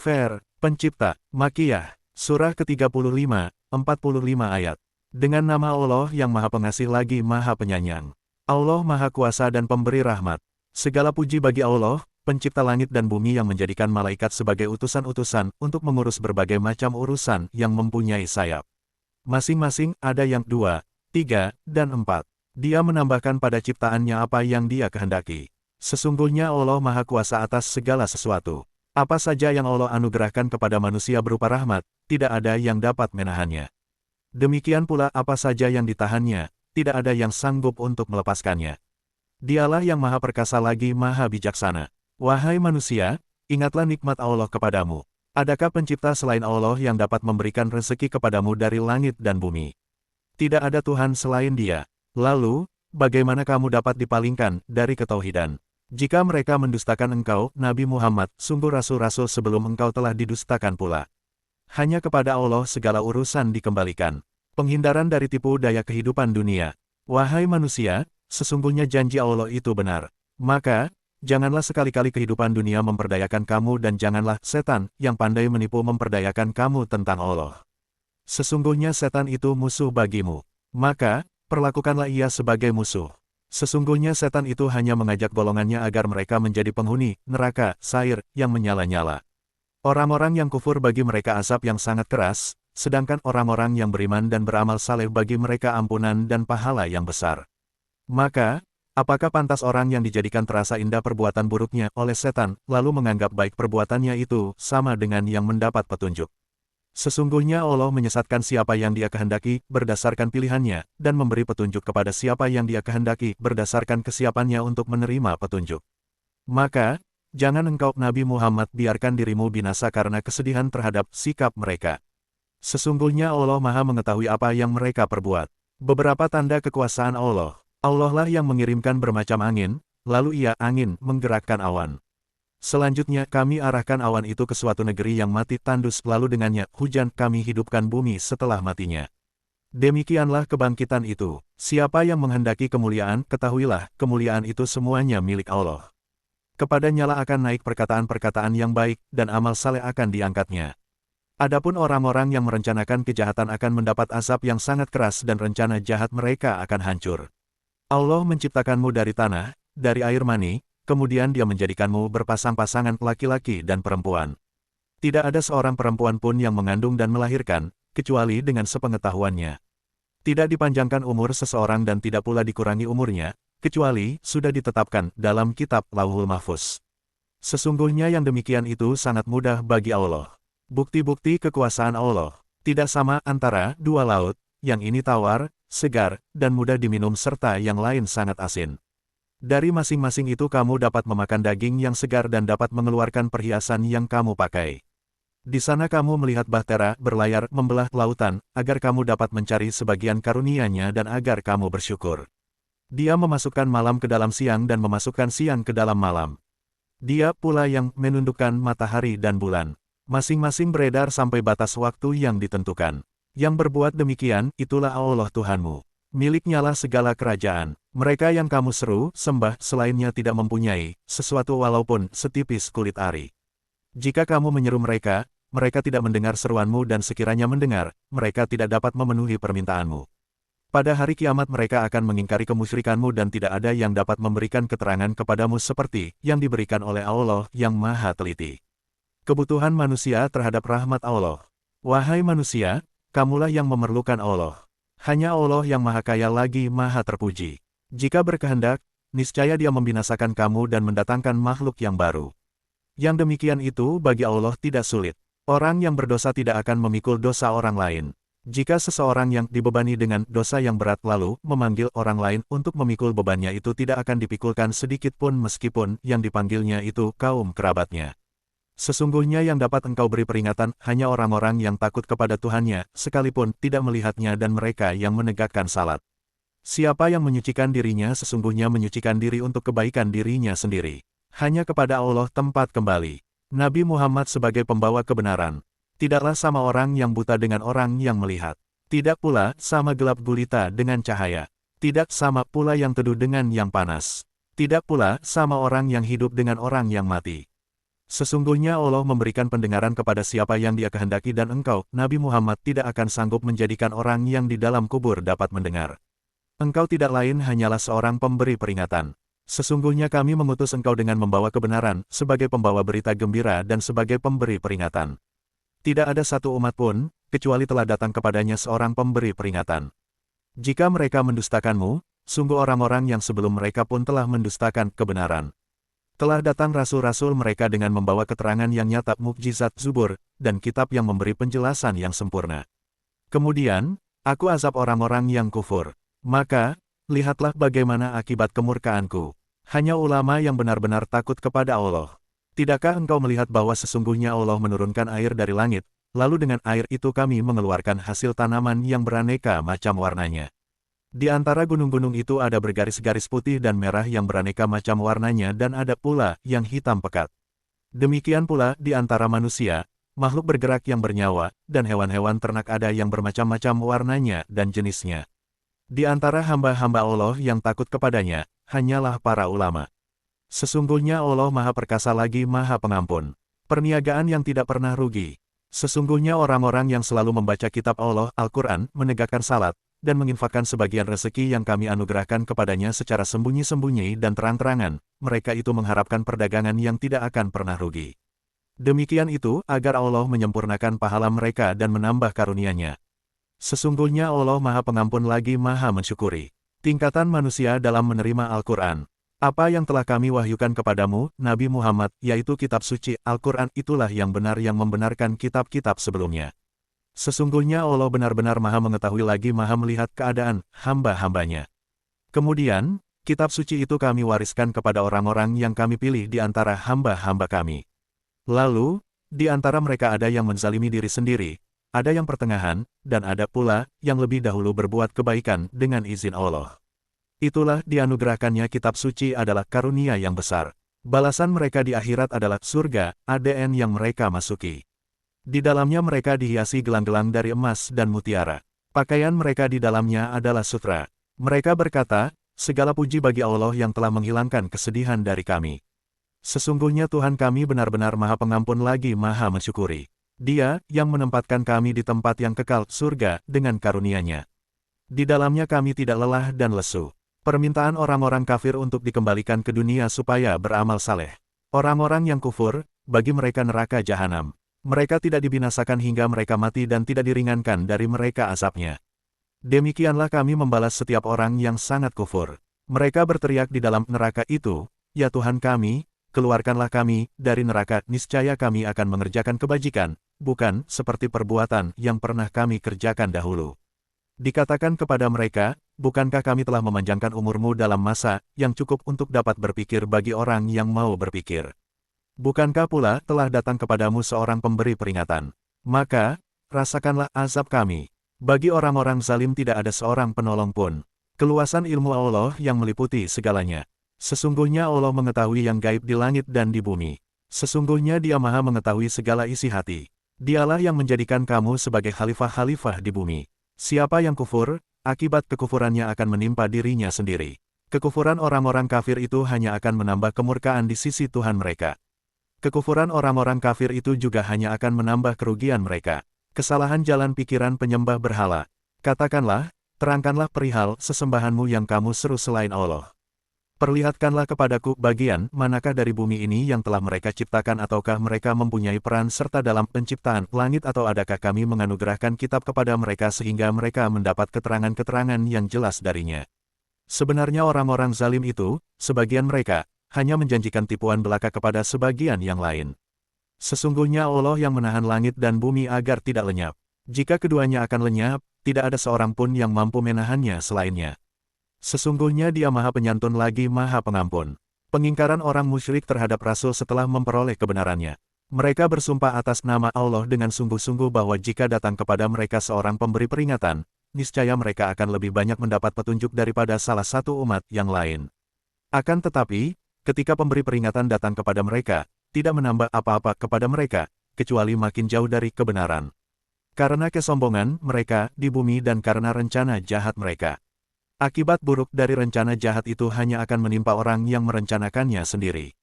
Fair, Pencipta, Makiyah, Surah ke-35, 45 ayat. Dengan nama Allah yang Maha Pengasih lagi Maha Penyayang. Allah Maha Kuasa dan Pemberi Rahmat. Segala puji bagi Allah, Pencipta langit dan bumi yang menjadikan malaikat sebagai utusan-utusan untuk mengurus berbagai macam urusan yang mempunyai sayap. Masing-masing ada yang 2, 3, dan 4. Dia menambahkan pada ciptaannya apa yang Dia kehendaki. Sesungguhnya Allah Maha Kuasa atas segala sesuatu. Apa saja yang Allah anugerahkan kepada manusia berupa rahmat, tidak ada yang dapat menahannya. Demikian pula apa saja yang ditahannya, tidak ada yang sanggup untuk melepaskannya. Dialah yang Maha Perkasa lagi Maha Bijaksana. Wahai manusia, ingatlah nikmat Allah kepadamu. Adakah pencipta selain Allah yang dapat memberikan rezeki kepadamu dari langit dan bumi? Tidak ada Tuhan selain Dia. Lalu, bagaimana kamu dapat dipalingkan dari ketauhidan? Jika mereka mendustakan engkau, Nabi Muhammad, sungguh rasul-rasul sebelum engkau telah didustakan pula. Hanya kepada Allah segala urusan dikembalikan. Penghindaran dari tipu daya kehidupan dunia. Wahai manusia, sesungguhnya janji Allah itu benar. Maka, janganlah sekali-kali kehidupan dunia memperdayakan kamu dan janganlah setan yang pandai menipu memperdayakan kamu tentang Allah. Sesungguhnya setan itu musuh bagimu. Maka, perlakukanlah ia sebagai musuh. Sesungguhnya setan itu hanya mengajak golongannya agar mereka menjadi penghuni neraka, sair, yang menyala-nyala. Orang-orang yang kufur bagi mereka azab yang sangat keras, sedangkan orang-orang yang beriman dan beramal saleh bagi mereka ampunan dan pahala yang besar. Maka, apakah pantas orang yang dijadikan terasa indah perbuatan buruknya oleh setan, lalu menganggap baik perbuatannya itu sama dengan yang mendapat petunjuk? Sesungguhnya Allah menyesatkan siapa yang Dia kehendaki berdasarkan pilihannya, dan memberi petunjuk kepada siapa yang Dia kehendaki berdasarkan kesiapannya untuk menerima petunjuk. Maka, jangan engkau Nabi Muhammad biarkan dirimu binasa karena kesedihan terhadap sikap mereka. Sesungguhnya Allah Maha mengetahui apa yang mereka perbuat. Beberapa tanda kekuasaan Allah. Allah lah yang mengirimkan bermacam angin, lalu Ia angin menggerakkan awan. Selanjutnya kami arahkan awan itu ke suatu negeri yang mati tandus lalu dengannya hujan kami hidupkan bumi setelah matinya. Demikianlah kebangkitan itu. Siapa yang menghendaki kemuliaan, ketahuilah, kemuliaan itu semuanya milik Allah. Kepadanya lah akan naik perkataan-perkataan yang baik, dan amal saleh akan diangkatnya. Adapun orang-orang yang merencanakan kejahatan akan mendapat azab yang sangat keras dan rencana jahat mereka akan hancur. Allah menciptakanmu dari tanah, dari air mani, kemudian Dia menjadikanmu berpasang-pasangan laki-laki dan perempuan. Tidak ada seorang perempuan pun yang mengandung dan melahirkan, kecuali dengan sepengetahuannya. Tidak dipanjangkan umur seseorang dan tidak pula dikurangi umurnya, kecuali sudah ditetapkan dalam kitab Lauhul Mahfuz. Sesungguhnya yang demikian itu sangat mudah bagi Allah. Bukti-bukti kekuasaan Allah. Tidak sama antara dua laut, yang ini tawar, segar, dan mudah diminum serta yang lain sangat asin. Dari masing-masing itu kamu dapat memakan daging yang segar dan dapat mengeluarkan perhiasan yang kamu pakai. Di sana kamu melihat bahtera berlayar membelah lautan, agar kamu dapat mencari sebagian karunia-Nya dan agar kamu bersyukur. Dia memasukkan malam ke dalam siang dan memasukkan siang ke dalam malam. Dia pula yang menundukkan matahari dan bulan. Masing-masing beredar sampai batas waktu yang ditentukan. Yang berbuat demikian, itulah Allah Tuhanmu. Miliknya-lah segala kerajaan. Mereka yang kamu seru, sembah, selainnya tidak mempunyai sesuatu walaupun setipis kulit ari. Jika kamu menyeru mereka, mereka tidak mendengar seruanmu dan sekiranya mendengar, mereka tidak dapat memenuhi permintaanmu. Pada hari kiamat mereka akan mengingkari kemusyrikanmu dan tidak ada yang dapat memberikan keterangan kepadamu seperti yang diberikan oleh Allah yang Maha Teliti. Kebutuhan manusia terhadap rahmat Allah. Wahai manusia, kamulah yang memerlukan Allah. Hanya Allah yang Maha Kaya lagi Maha Terpuji. Jika berkehendak, niscaya Dia membinasakan kamu dan mendatangkan makhluk yang baru. Yang demikian itu bagi Allah tidak sulit. Orang yang berdosa tidak akan memikul dosa orang lain. Jika seseorang yang dibebani dengan dosa yang berat lalu memanggil orang lain untuk memikul bebannya itu tidak akan dipikulkan sedikit pun meskipun yang dipanggilnya itu kaum kerabatnya. Sesungguhnya yang dapat engkau beri peringatan hanya orang-orang yang takut kepada Tuhannya, sekalipun tidak melihatnya dan mereka yang menegakkan salat. Siapa yang menyucikan dirinya sesungguhnya menyucikan diri untuk kebaikan dirinya sendiri. Hanya kepada Allah tempat kembali. Nabi Muhammad sebagai pembawa kebenaran. Tidaklah sama orang yang buta dengan orang yang melihat. Tidak pula sama gelap gulita dengan cahaya. Tidak sama pula yang teduh dengan yang panas. Tidak pula sama orang yang hidup dengan orang yang mati. Sesungguhnya Allah memberikan pendengaran kepada siapa yang Dia kehendaki dan engkau, Nabi Muhammad, tidak akan sanggup menjadikan orang yang di dalam kubur dapat mendengar. Engkau tidak lain hanyalah seorang pemberi peringatan. Sesungguhnya kami mengutus engkau dengan membawa kebenaran, sebagai pembawa berita gembira dan sebagai pemberi peringatan. Tidak ada satu umat pun, kecuali telah datang kepadanya seorang pemberi peringatan. Jika mereka mendustakanmu, sungguh orang-orang yang sebelum mereka pun telah mendustakan kebenaran. Telah datang rasul-rasul mereka dengan membawa keterangan yang nyata, mukjizat, Zubur, dan kitab yang memberi penjelasan yang sempurna. Kemudian, aku azab orang-orang yang kufur. Maka, lihatlah bagaimana akibat kemurkaanku. Hanya ulama yang benar-benar takut kepada Allah. Tidakkah engkau melihat bahwa sesungguhnya Allah menurunkan air dari langit, lalu dengan air itu kami mengeluarkan hasil tanaman yang beraneka macam warnanya. Di antara gunung-gunung itu ada bergaris-garis putih dan merah yang beraneka macam warnanya dan ada pula yang hitam pekat. Demikian pula di antara manusia, makhluk bergerak yang bernyawa, dan hewan-hewan ternak ada yang bermacam-macam warnanya dan jenisnya. Di antara hamba-hamba Allah yang takut kepadanya, hanyalah para ulama. Sesungguhnya Allah Maha Perkasa lagi Maha Pengampun. Perniagaan yang tidak pernah rugi. Sesungguhnya orang-orang yang selalu membaca kitab Allah, Al-Quran, menegakkan salat, dan menginfakkan sebagian rezeki yang kami anugerahkan kepadanya secara sembunyi-sembunyi dan terang-terangan, mereka itu mengharapkan perdagangan yang tidak akan pernah rugi. Demikian itu agar Allah menyempurnakan pahala mereka dan menambah karunia-Nya. Sesungguhnya Allah Maha Pengampun lagi Maha Mensyukuri. Tingkatan manusia dalam menerima Al-Quran. Apa yang telah kami wahyukan kepadamu, Nabi Muhammad, yaitu kitab suci, Al-Quran, itulah yang benar yang membenarkan kitab-kitab sebelumnya. Sesungguhnya Allah benar-benar Maha mengetahui lagi Maha melihat keadaan hamba-hambanya. Kemudian, kitab suci itu kami wariskan kepada orang-orang yang kami pilih di antara hamba-hamba kami. Lalu, di antara mereka ada yang menzalimi diri sendiri, ada yang pertengahan, dan ada pula yang lebih dahulu berbuat kebaikan dengan izin Allah. Itulah dianugerahkannya kitab suci adalah karunia yang besar. Balasan mereka di akhirat adalah surga, ADN yang mereka masuki. Di dalamnya mereka dihiasi gelang-gelang dari emas dan mutiara. Pakaian mereka di dalamnya adalah sutra. Mereka berkata, segala puji bagi Allah yang telah menghilangkan kesedihan dari kami. Sesungguhnya Tuhan kami benar-benar Maha Pengampun lagi Maha Mensyukuri. Dia yang menempatkan kami di tempat yang kekal, surga, dengan karunia-Nya. Di dalamnya kami tidak lelah dan lesu. Permintaan orang-orang kafir untuk dikembalikan ke dunia supaya beramal saleh. Orang-orang yang kufur, bagi mereka neraka jahanam. Mereka tidak dibinasakan hingga mereka mati dan tidak diringankan dari mereka azabnya. Demikianlah kami membalas setiap orang yang sangat kufur. Mereka berteriak di dalam neraka itu, ya Tuhan kami, keluarkanlah kami dari neraka, niscaya kami akan mengerjakan kebajikan, bukan seperti perbuatan yang pernah kami kerjakan dahulu. Dikatakan kepada mereka, bukankah kami telah memanjangkan umurmu dalam masa yang cukup untuk dapat berpikir bagi orang yang mau berpikir? Bukankah pula telah datang kepadamu seorang pemberi peringatan? Maka, rasakanlah azab kami. Bagi orang-orang zalim tidak ada seorang penolong pun. Keluasan ilmu Allah yang meliputi segalanya. Sesungguhnya Allah mengetahui yang gaib di langit dan di bumi. Sesungguhnya Dia Maha mengetahui segala isi hati. Dialah yang menjadikan kamu sebagai khalifah-khalifah di bumi. Siapa yang kufur, akibat kekufurannya akan menimpa dirinya sendiri. Kekufuran orang-orang kafir itu hanya akan menambah kemurkaan di sisi Tuhan mereka. Kekufuran orang-orang kafir itu juga hanya akan menambah kerugian mereka. Kesalahan jalan pikiran penyembah berhala. Katakanlah, terangkanlah perihal sesembahanmu yang kamu seru selain Allah. Perlihatkanlah kepadaku bagian manakah dari bumi ini yang telah mereka ciptakan ataukah mereka mempunyai peran serta dalam penciptaan langit atau adakah kami menganugerahkan kitab kepada mereka sehingga mereka mendapat keterangan-keterangan yang jelas darinya. Sebenarnya orang-orang zalim itu, sebagian mereka, hanya menjanjikan tipuan belaka kepada sebagian yang lain. Sesungguhnya Allah yang menahan langit dan bumi agar tidak lenyap. Jika keduanya akan lenyap, tidak ada seorang pun yang mampu menahannya selainnya. Sesungguhnya Dia Maha Penyantun lagi Maha Pengampun. Pengingkaran orang musyrik terhadap Rasul setelah memperoleh kebenarannya. Mereka bersumpah atas nama Allah dengan sungguh-sungguh bahwa jika datang kepada mereka seorang pemberi peringatan, niscaya mereka akan lebih banyak mendapat petunjuk daripada salah satu umat yang lain. Akan tetapi, ketika pemberi peringatan datang kepada mereka, tidak menambah apa-apa kepada mereka, kecuali makin jauh dari kebenaran. Karena kesombongan mereka di bumi dan karena rencana jahat mereka. Akibat buruk dari rencana jahat itu hanya akan menimpa orang yang merencanakannya sendiri.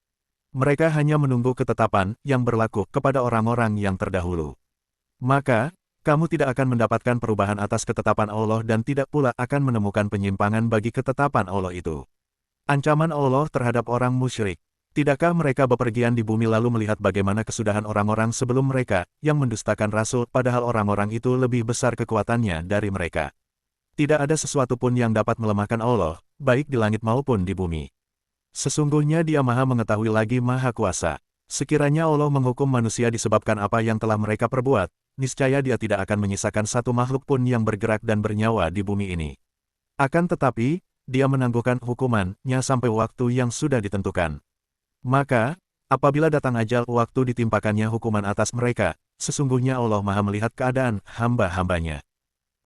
Mereka hanya menunggu ketetapan yang berlaku kepada orang-orang yang terdahulu. Maka, kamu tidak akan mendapatkan perubahan atas ketetapan Allah dan tidak pula akan menemukan penyimpangan bagi ketetapan Allah itu. Ancaman Allah terhadap orang musyrik. Tidakkah mereka bepergian di bumi lalu melihat bagaimana kesudahan orang-orang sebelum mereka, yang mendustakan Rasul padahal orang-orang itu lebih besar kekuatannya dari mereka. Tidak ada sesuatu pun yang dapat melemahkan Allah, baik di langit maupun di bumi. Sesungguhnya Dia Maha Mengetahui lagi Maha Kuasa. Sekiranya Allah menghukum manusia disebabkan apa yang telah mereka perbuat, niscaya Dia tidak akan menyisakan satu makhluk pun yang bergerak dan bernyawa di bumi ini. Akan tetapi, Dia menangguhkan hukuman-Nya sampai waktu yang sudah ditentukan. Maka, apabila datang ajal waktu ditimpakannya hukuman atas mereka, sesungguhnya Allah Maha melihat keadaan hamba-hambanya.